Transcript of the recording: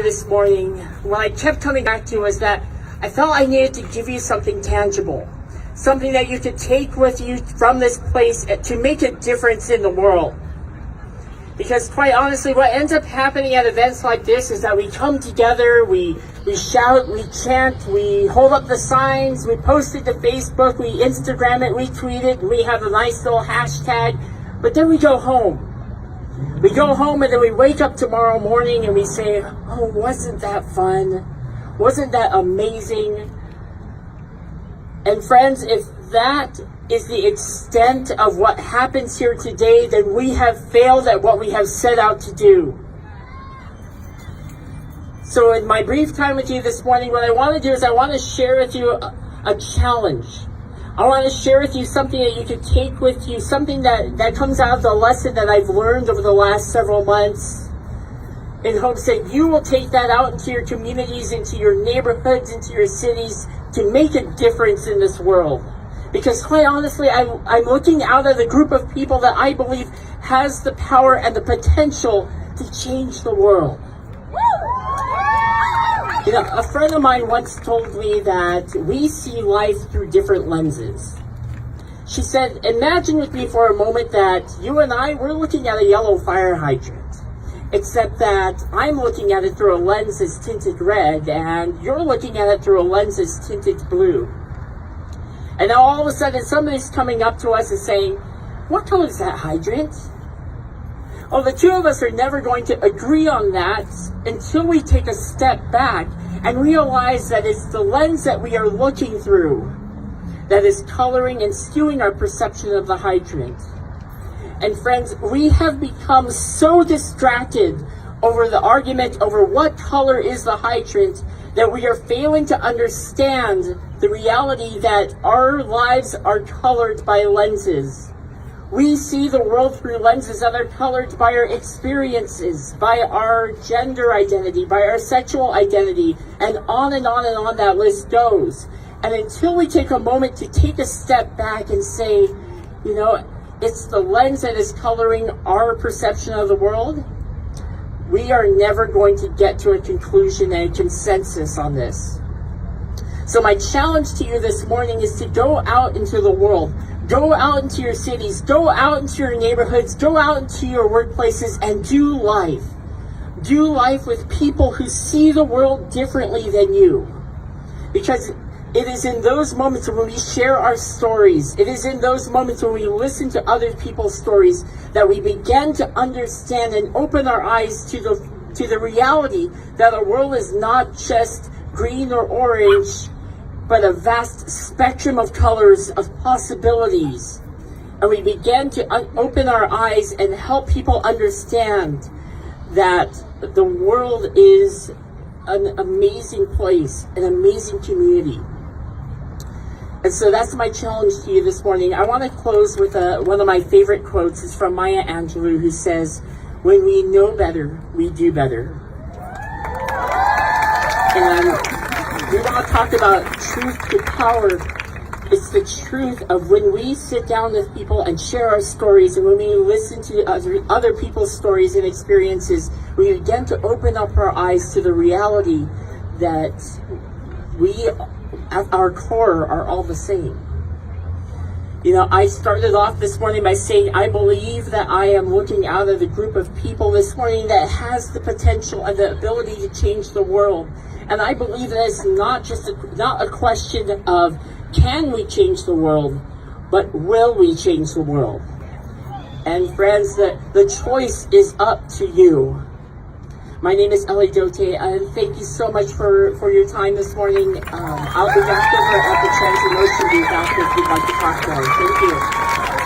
This morning, what I kept coming back to was that I felt I needed to give you something tangible, something that you could take with you from this place to make a difference in the world. Because quite honestly, what ends up happening at events like this is that we come together, we shout, we chant, we hold up the signs, we post it to Facebook, we Instagram it, we tweet it, we have a nice little hashtag, but then we go home. We go home and then we wake up tomorrow morning and we say, oh, wasn't that fun? Wasn't that amazing? And friends, if that is the extent of what happens here today, then we have failed at what we have set out to do. So in my brief time with you this morning, what I want to do is I want to share with you a challenge. I want to share with you something that you can take with you, something that comes out of the lesson that I've learned over the last several months, in hopes that you will take that out into your communities, into your neighborhoods, into your cities, to make a difference in this world. Because quite honestly, I'm looking out at a group of people that I believe has the power and the potential to change the world. You know, a friend of mine once told me that we see life through different lenses. She said, imagine with me for a moment that you and I, we're looking at a yellow fire hydrant. Except that I'm looking at it through a lens that's tinted red, and you're looking at it through a lens that's tinted blue. And now all of a sudden somebody's coming up to us and saying, what color is that hydrant? Well, the two of us are never going to agree on that until we take a step back and realize that it's the lens that we are looking through that is coloring and skewing our perception of the hydrant. And friends, we have become so distracted over the argument over what color is the hydrant that we are failing to understand the reality that our lives are colored by lenses. We see the world through lenses that are colored by our experiences, by our gender identity, by our sexual identity, and on and on and on that list goes. And until we take a moment to take a step back and say, you know, it's the lens that is coloring our perception of the world, we are never going to get to a conclusion and a consensus on this. So my challenge to you this morning is to go out into the world. Go out into your cities, go out into your neighborhoods, go out into your workplaces and do life. Do life with people who see the world differently than you. Because it is in those moments when we share our stories, it is in those moments when we listen to other people's stories that we begin to understand and open our eyes to the reality that our world is not just green or orange, but a vast spectrum of colors, of possibilities. And we begin to open our eyes and help people understand that the world is an amazing place, an amazing community. And so that's my challenge to you this morning. I want to close with one of my favorite quotes. It's from Maya Angelou, who says, when we know better, we do better. And we want to talk about truth to power. It's the truth of when we sit down with people and share our stories, and when we listen to other people's stories and experiences, we begin to open up our eyes to the reality that we, at our core, are all the same. You know, I started off this morning by saying I believe that I am looking out at a group of people this morning that has the potential and the ability to change the world. And I believe that it's not a question of can we change the world, but will we change the world? And friends, the choice is up to you. My name is Ellie Dote, and thank you so much for your time this morning. I'll be back over at the Transit Motion booth after if you'd like to talk more. Thank you.